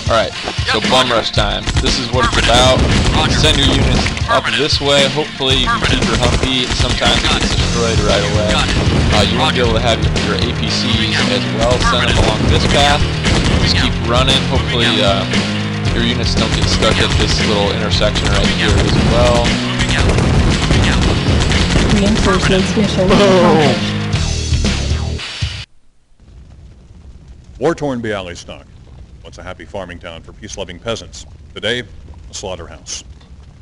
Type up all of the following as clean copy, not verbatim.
Alright, so bum rush time. This is what it's about. Send your units up this way. Hopefully you can keep your Humvee. Sometimes it gets destroyed right away. You won't be able to have your APCs as well. Send them along this path. Just keep running. Hopefully your units don't get stuck at this little intersection right here as well. Reinforcements mission accomplished. War-torn Bialystok. Once a happy farming town for peace-loving peasants. Today, a slaughterhouse.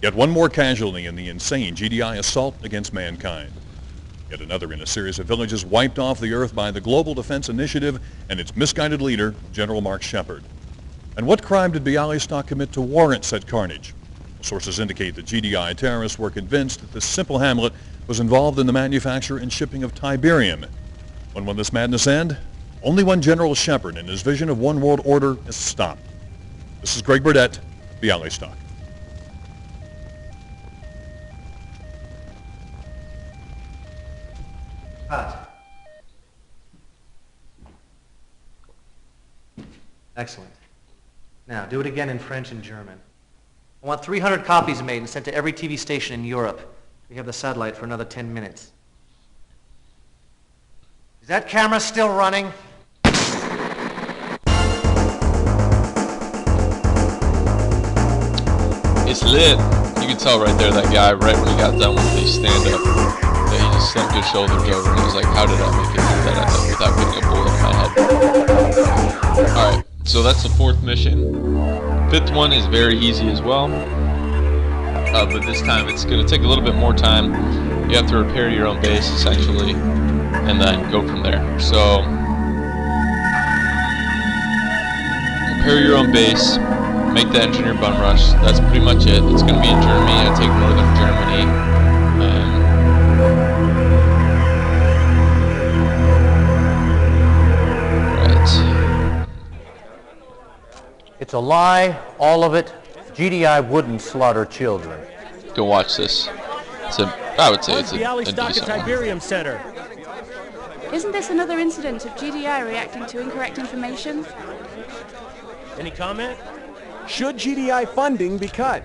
Yet one more casualty in the insane GDI assault against mankind. Yet another in a series of villages wiped off the earth by the Global Defense Initiative and its misguided leader, General Mark Shepard. And what crime did Bialystok commit to warrant said carnage? Sources indicate that GDI terrorists were convinced that this simple hamlet was involved in the manufacture and shipping of Tiberium. When will this madness end? Only when General Shepard and his vision of one world order is stopped. This is Greg Burdett, Bialystok. Cut. Excellent. Now, do it again in French and German. I want 300 copies made and sent to every TV station in Europe. We have the satellite for another 10 minutes. Is that camera still running? It's lit. You can tell right there that guy, right when he got done with his stand-up, that he just slumped his shoulders over and he was like, how did I make it through that without getting a bullet in my head? Alright, so that's the 4th mission. 5th one is very easy as well. But this time it's going to take a little bit more time. You have to repair your own base, essentially, and then go from there. So, repair your own base. Make the engineer bum rush. That's pretty much it. It's going to be in Germany. I take northern Germany. Right. It's a lie, all of it. GDI wouldn't slaughter children. Go watch this. I would say it's a Bialystok decent one. Tiberium Center. Isn't this another incident of GDI reacting to incorrect information? Any comment? Should GDI funding be cut?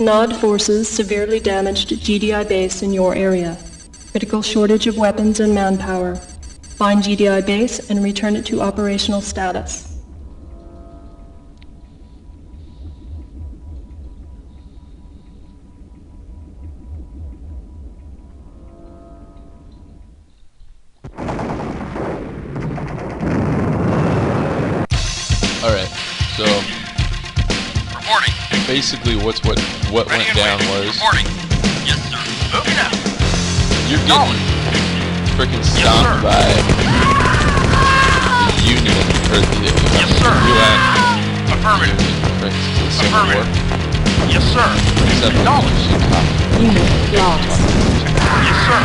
NOD forces severely damaged GDI base in your area. Critical shortage of weapons and manpower. Find GDI base and return it to operational status. Alright, so reporting. Basically what went down was reporting. Yes, sir. Moving out. You're getting freaking stomped by the Union or the Yes, sir. UN. Affirmative. Affirmative. Yes, sir. Acknowledged. Unit lost. Yes, sir.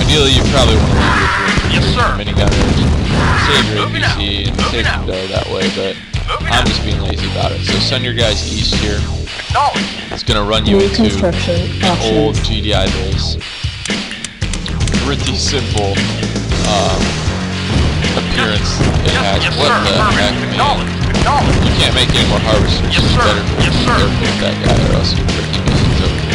Ideally, you probably want to leave with Yes, sir. your minigunners. save your APC and save some dough that way, but I'm just being lazy about it. So send your guys east here. It's going to run you into an old GDI base. Pretty simple appearance it has. What the heck, man? You can't make any more harvesters. It's better to be careful with that guy or else your freaking mission's over.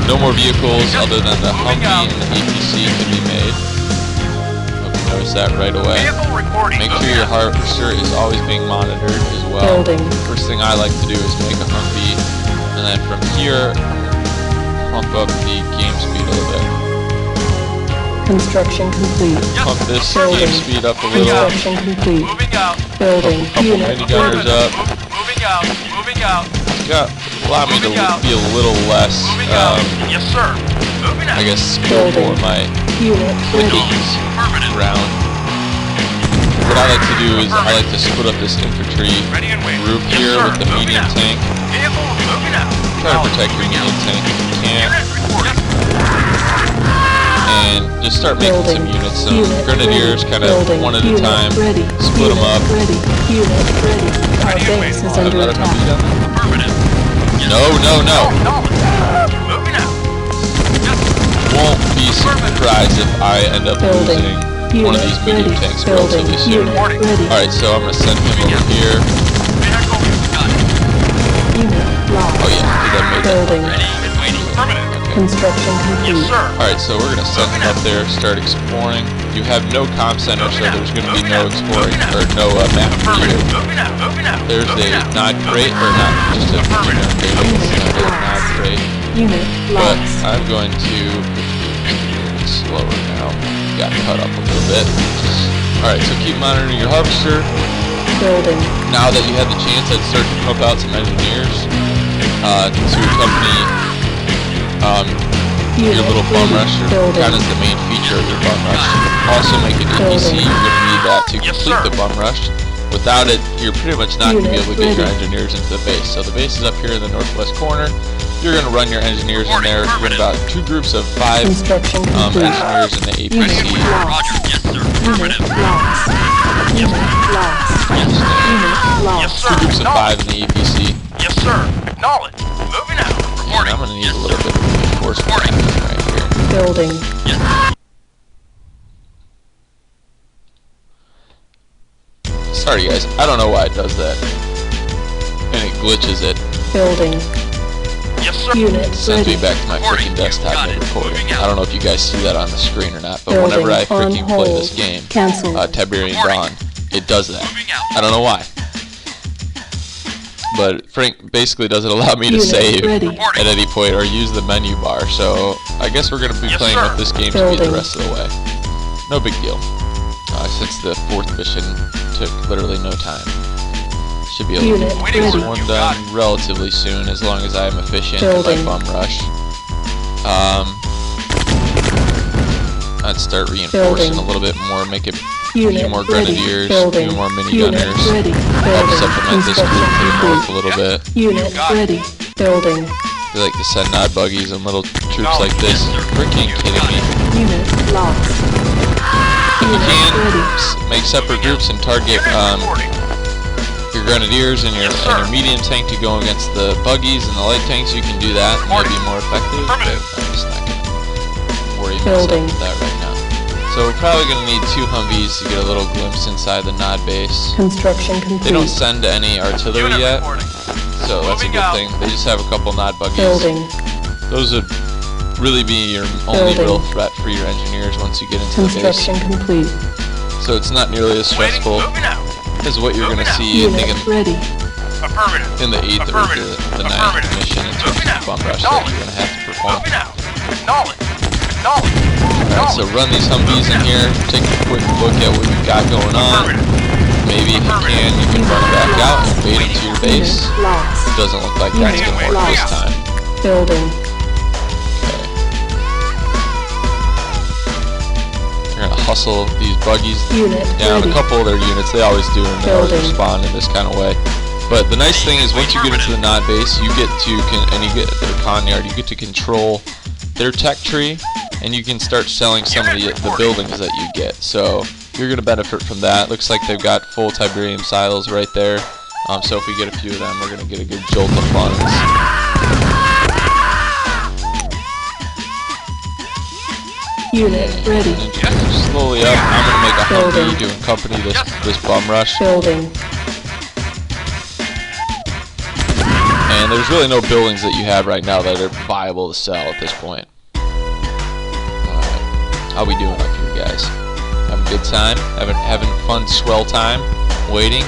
No more vehicles other than the Humvee and the APC can be made. Hope you notice that right away. Make sure your harvester is always being monitored as well. First thing I like to do is make a Humvee, and then from here, pump up the game speed a little bit. Construction complete. Pump this game speed up a little. Construction complete. Building. Couple minigunners up. Allow me to be a little less, I guess, skillful in my clickings around. What I like to do is I like to split up this infantry group here with the medium tank. Try to protect your medium tank if you can. And just start making some units, some grenadiers, kind of one at a time. Split them up. Our base is under attack. No. Won't be surprised if I end up losing one of these medium tanks relatively soon. Alright, so I'm going to send him over here. Oh yeah, that made it. Construction complete. Alright, so we're going to send him up there, start exploring. You have no comm center, so there's going to be no exploring, or no map for you. There's a NOD crate, or not just a NOD crate. But I'm going to slower now. Got cut up a little bit. Alright, so keep monitoring your harvester. Now that you have the chance, I'd start to pump out some engineers to accompany your little bum rush, kind of the main feature of your bum rush. Also make an EPC, you're going to need that to complete the bum rush. Without it, you're pretty much not going to be able to get your engineers into the base. So the base is up here in the northwest corner. You're going to run your engineers in there. You're going to about 2 groups of 5 engineers in the APC. Two groups of 5 in the APC. Yes, sir. Acknowledged. Moving out. And I'm going to need a little bit of reinforcement right here. Building. Sorry guys, I don't know why it does that. And it glitches it. Building. Yes, sir. Unit Sends me ready. back to my freaking desktop Got it. mid-recording. Moving out. I don't know if you guys see that on the screen or not, but Building whenever I on freaking play hold. this game, Cancel. Tiberian Dawn, it does that. Moving out. I don't know why. But Frank basically doesn't allow me to Unit save ready. at any point or use the menu bar, so I guess we're going to be Yes, playing sir. with this game speed the Building. rest of the way. No big deal. Since the 4th mission took literally no time. Should be able to Unit get this ready. one done relatively soon as long as I am efficient Building. in my bum rush. I'd start reinforcing Building. a little bit more, make it a few Unit more ready. grenadiers, a Building. few more Unit minigunners. ready. Help Building. supplement this group to the north a Construction little bit. complete. Unit ready. Building. They like to send NOD buggies and little troops like this. Freaking kidding me. Unit lost. If you can, Ready. make separate groups and target your grenadiers and your medium tank to go against the buggies and the light tanks. You can do that. It may be more effective, but I'm just not going to worry myself Building. with that right now. So we're probably going to need 2 Humvees to get a little glimpse inside the NOD base. Construction complete. They don't send any artillery yet, so that's a good thing. They just have a couple NOD buggies. Building. Those would really be your only Building. real threat for your engineers once you get into the base. Construction complete. So it's not nearly as stressful Moving out. as what you're going to see Unit ready. Affirmative. in the 8th or the 9th mission in terms of bum rush that you're going to have to perform. Moving out. Acknowledged. Acknowledged. Alright, so run these Humvees in here, take a quick look at what you've got going on. Maybe if you can run back out and bait into your base. Unit lost. It doesn't look like that's going to work this time. Building. Okay. You're going to hustle these buggies Unit down. ready. A couple of their units, they always do, and they always Building. respond in this kind of way. But the nice thing is once you get into the NOD base, you get to, and you get their con yard, you get to control their tech tree and you can start selling some of the buildings that you get. So you're going to benefit from that. Looks like they've got full Tiberium silos right there. So if we get a few of them, we're going to get a good jolt of funds. Unit ready. And slowly up, I'm going to make a Humvee to accompany this bum rush. Building. And there's really no buildings that you have right now that are viable to sell at this point. Alright, how we doing up here, guys? Having a good time? Having fun, swell time? Waiting?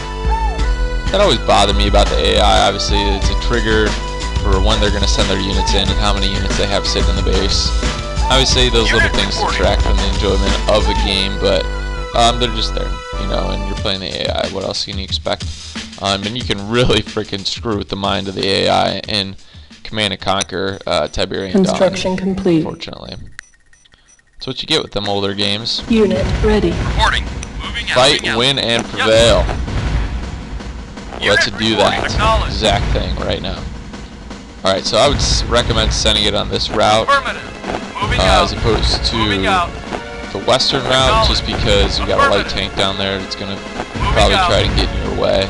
That always bothered me about the AI. Obviously, it's a trigger for when they're going to send their units in and how many units they have sitting in the base. Obviously, those little things detract from the enjoyment of a game, but they're just there, you know, and you're playing the AI. What else can you expect? And you can really freaking screw with the mind of the AI in Command & Conquer Tiberian Dawn. Construction complete. Unfortunately. That's what you get with them older games. Unit ready. Reporting. Moving out. Fight, moving out. win, and prevail. Let's Unit do reporting. that Acknowledged. exact thing right now. Alright, so I would recommend sending it on this route Affirmative. Moving out. as opposed to Moving out. the western route, just because you got a light tank down there that's going to probably try to get in your way.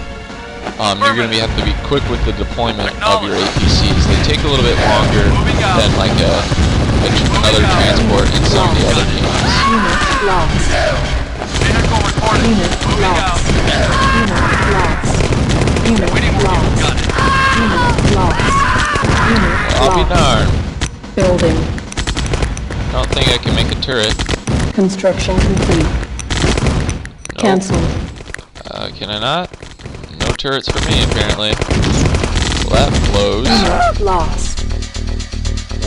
You're going to have to be quick with the deployment of your APCs. They take a little bit longer than like another transport in some of the other games. Unit lost. Vehicle reporting. Unit Moving out. lost. Unit lost. Unit Waiting for you. lost. Got it. Unit lost. Unit I'll be lost. darned. Building. Don't think I can make a turret. Construction complete. Nope. Cancelled. Can I not? No turrets for me, apparently. Well, that blows. Unit lost.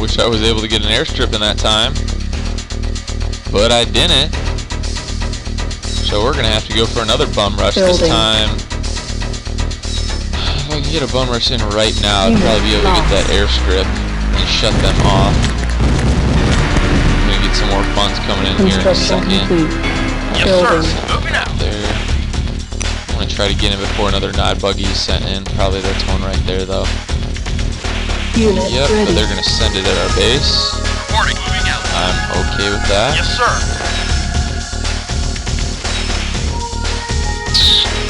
Wish I was able to get an airstrip in that time. But I didn't. So we're going to have to go for another bum rush this Building. time. If I can get a bum rush in right now, I'd Unit probably be able to get that airstrip and shut them off. I'm going to get some more funds coming in here in a Construction second. complete. Yes, Building. sir. Moving out. There. I'm going to try to get in before another NOD buggy is sent in. Probably that's one right there, though. Unit Yep, ready. but they're going to send it at our base. Reporting. Moving out. I'm okay with that. Yes, sir.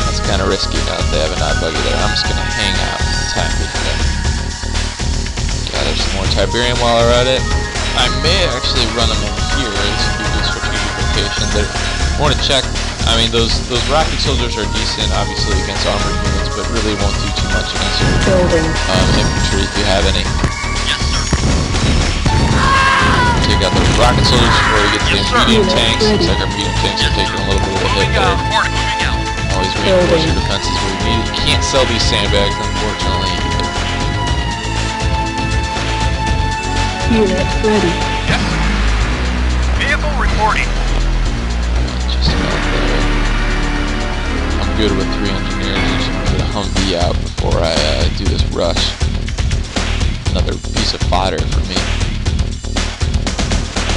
That's kind of risky now that they have a NOD buggy there. I'm just going to hang out for the time being. Gather some more Tiberium while we're at it. I may actually run them in here as a good strategic location. But I want to check. I mean, those rocket soldiers are decent, obviously, against armored units, but really won't do too much against your Building. infantry if you have any. Yes, sir. Take out those rocket soldiers before we get to Yes, the sir. medium Unit tanks. ready. Looks like our medium tanks are taking a little bit of a hit Moving out. there. Reporting. Moving out. Always reinforce Building. your defenses where you need it. You can't sell these sandbags, unfortunately. Unit ready. Yes. Vehicle reporting. Just about there. I'm good with 3 engineers. I should get a Humvee out before I do this rush. Another piece of fodder for me.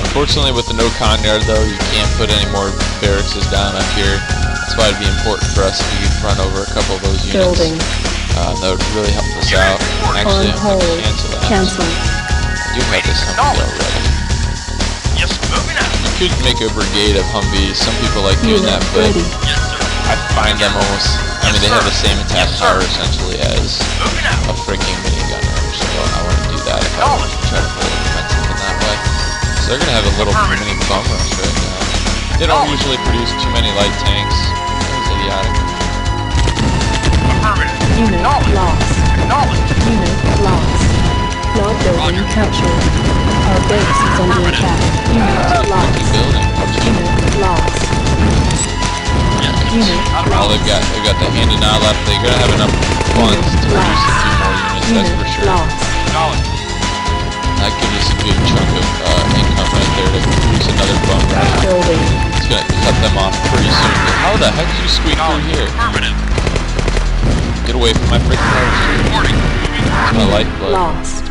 Unfortunately, with the no con yard, though, you can't put any more barracks down up here. That's why it'd be important for us if we could run over a couple of those units. Building. That would really help us out. Actually, On I'm going hold. to cancel that. Cancel. I do have this Humvee already. Yes, moving out. You could make a brigade of Humvees. Some people like doing Unit that, but ready. Yes, sir. I find them almost, I mean, they have the same attack Yes, sir. power essentially as Moving out. a freaking minigunner, so I want to do that if I want to try to pull it defensive in that way. So they're going to have a little mini bum rush right now. They don't usually produce too many light tanks. That was idiotic. Affirmative. Unit Acknowledged. lost. Acknowledged. Unit lost. Log building captured. Our base is under attack. Unit Lucky lost. building. Unit lost. Unit Well, they've got the hand and nod left. They're going to have enough funds to produce a few more units, that's for Unit sure. lost. Acknowledged. That gives us a good chunk of income right there to produce another bum rush. Building. It's going to cut them off pretty soon. How the heck did you squeak through here? Affirmative. Get away from my freaking parachute. Reporting. Moving out. It's my Unit lifeblood. lost.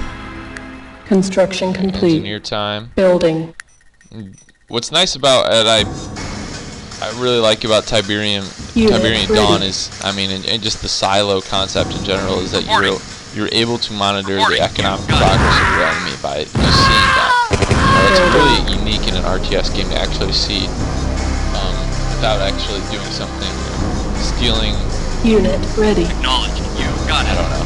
Construction complete. Engineer time. Building. What's nice about it, I really like about Tiberian Unit Dawn ready. is, I mean, and just the silo concept in general is that you're able to monitor the economic progress of your enemy by just seeing that. You know, that's really unique in an RTS game to actually see without actually doing something, stealing. Unit ready. Acknowledged. You got I it. don't know.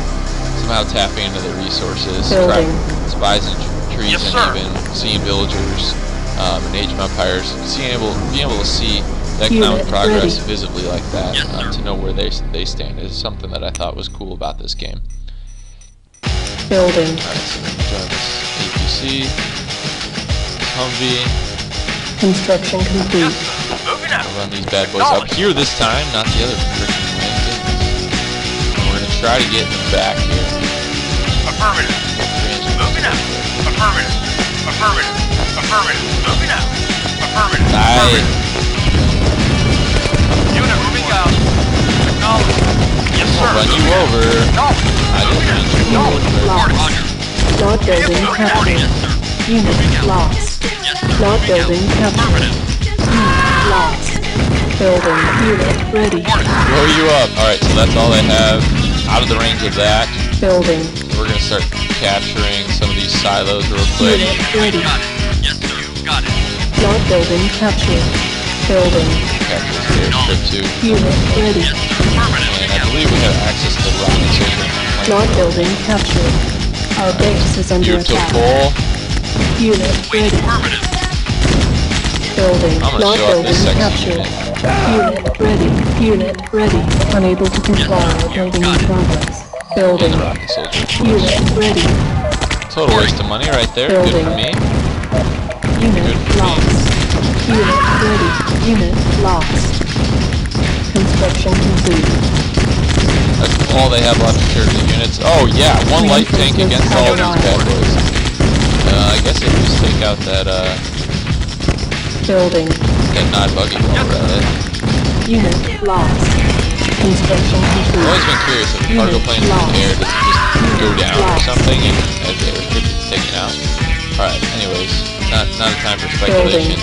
Somehow tapping into the resources, Building. spies and trees, Yes, and sir. even seeing villagers and age of empires. Being able to see the economic Unit progress ready. visibly like that, Yes, sir. to know where they stand is something that I thought was cool about this game. Building. Alright, so join this APC, Humvee. Construction complete. Yes, sir. Moving out. I'll run these bad boys up here this time, not the other freaking way. Goodness. We're gonna try to get back here. Affirmative. Moving out. Affirmative. Affirmative. Affirmative. Moving out. Affirmative. Aye. Unit moving out. Acknowledged. Yes, sir. I'll run you Moving out. over. Acknowledged. I didn't run you Unit over. lost. Roger. Log building Vehicle reporting. captured. Yes, sir. Unit lost. Yes, sir. Log Moving out. building captured. Affirmative. Unit lost. Building. Unit ready. Blow you up. Alright, so that's all they have. Out of the range of that. Building. So we're gonna start capturing some of these silos real quick. Unit ready. Got it. Yes, sir. Got it. Log building captured. Building. Capture this airstrip too. Unit ready. Yes, sir. Affirmative. And I believe we have access to the rocket soldier. Log building captured. Our base is under attack. Beautiful. Unit Waiting. ready. Affirmative. Building. I'm gonna Log show off this building sexy captured. unit. Unit ready. Unit ready. Unable to comply. Building in progress. And Building. the rocket soldier. Unit ready. Total waste of money right there. Good for me. Unit Good for me. lost. Unit ready. Unit lost. Construction complete. That's all they have left in terms of units. Oh yeah, one light tank against all these bad boys. I guess I just take out that Building. NOD buggy while we're at it. Unit lost. Construction I've complete. always been curious if cargo planes in the air, does it just go down or something as they get taken out? Alright, anyways, not a time for speculation.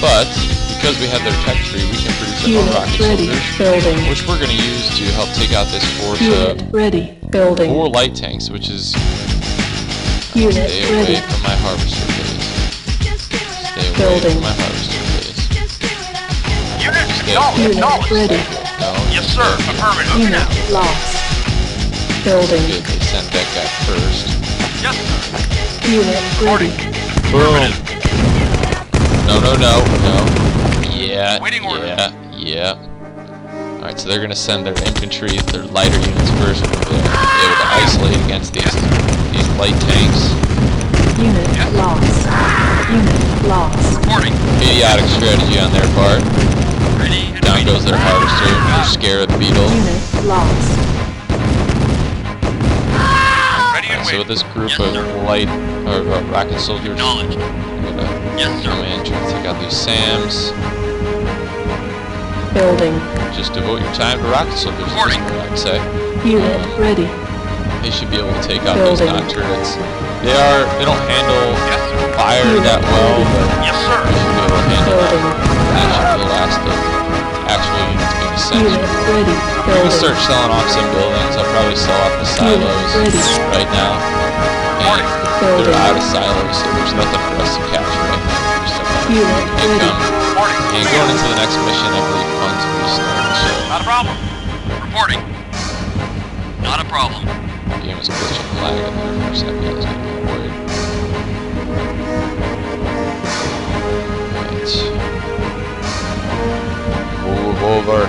But because we have their tech tree, we can produce our own Unit rocket ready. soldiers, Building. which we're going to use to help take out this force Unit of ready. Building. 4 light tanks, which is Unit stay away ready. from my harvester, please. Stay away Building. from my harvester, please. Unit Stay acknowledged. Unit Acknowledged. ready. No. Yes, sir. Affirmative. Moving Unit out. lost. Building. Good, they sent that guy first. Yes, sir. Unit ready. Boom. No. Yeah, Waiting order. yeah. Alright, so they're gonna send their infantry, their lighter units first, and they're able to isolate against these light tanks. Unit Yes. lost. Unit lost. Reporting. Idiotic strategy on their part. Ready and Down waiting. goes their harvester. They're scared of the beetle. Unit lost. Ready and So waiting. with this group Yes, of sir. light or rocket soldiers, Acknowledged. I'm gonna Yes, go sir. in, try to take out these SAMs. Building. Just devote your time to rocket soldiers. Is Reporting. what I'd say. Unit ready. They should be able to take out those Building. NOD turrets. They don't handle Yes, sir. fire that well, but Yes, they sir. should be able to handle that. Building. That should be the last of actual units being sent. Unit ready. I'm gonna Building. start selling off some buildings. I'll probably sell off the silos ready. right now. And Building. they're out of silos, so there's nothing for us to capture right now. We're just Unit ready. income. Reporting. And going into the next mission, I believe funds will be starting. So Not a problem. Reporting. Not a problem. the game was glitching and lagging there for a second. I was getting a little worried. Right. Move over.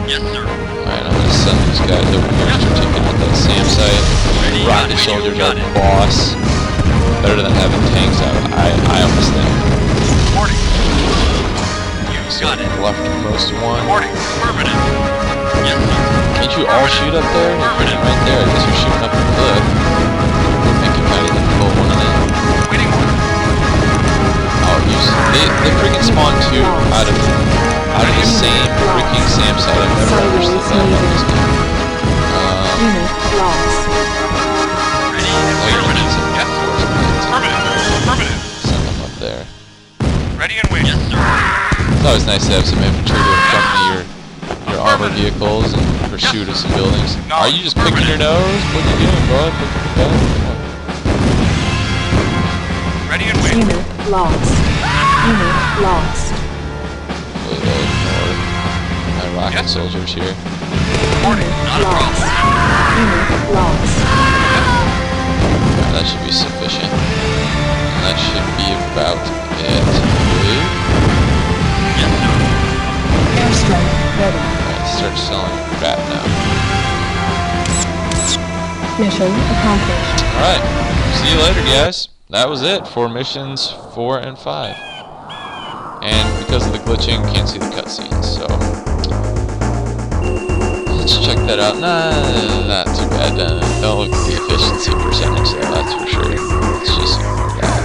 Yes, sir. Alright, I'm gonna send these guys over here to start taking out that SAM site. Ready, Rocket got it, soldiers got are it. boss. Better than having tanks out. I almost think. Reporting. You So got it. leftmost one. Reporting. Affirmative. Yes, sir. Can't you all shoot up there? Affirmative. Right there. I guess you're shooting up the cliff. Make it kind of difficult one of them. Waiting order. Oh, they freaking spawn 2 out of the same freaking SAM site. I've never understood that about this game. Unit lost. Ready and Oh, you need affirmative. some Yes, sir. force points. Affirmative. Affirmative. Send them up there. Ready and waiting. Yes, sir. It's always nice to have some infantry to accompany your armored vehicles in pursuit of some buildings. Are you just picking your nose? What are you doing, bud? Look at the back. Ready and waiting. Unit lost. Unit lost. Really low ignore my rocket Yes, sir. soldiers here. Reporting. Not a problem. Unit lost. That should be sufficient. And that should be about it. Yes, sir. Airstrike ready. Alright, start selling crap now. Mission accomplished. Alright, see you later, guys. That was it for missions 4 and 5. And because of the glitching, can't see the cutscenes, so let's check that out. Nah, not too bad. Don't look at the efficiency percentage, though, that's for sure. Let's just ignore that.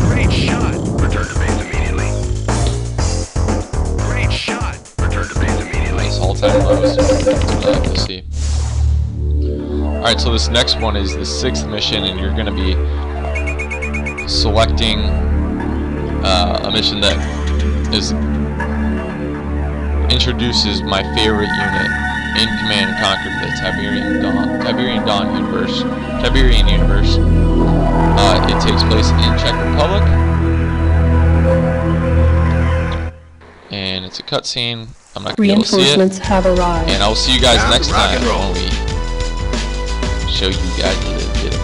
Great shot. Return to base immediately. Great shot. Return to base immediately. Nice all-time lows. That's what I like to see. Alright, so this next one is the 6th mission, and you're going to be selecting a mission that introduces my favorite unit in Command and Conquer, the Tiberian Dawn universe. Tiberian universe. It takes place in Czech Republic, and it's a cutscene. I'm not gonna be able to see it, Reinforcements have arrived. and I'll see you guys Rock next time and roll. when we show you guys a little bit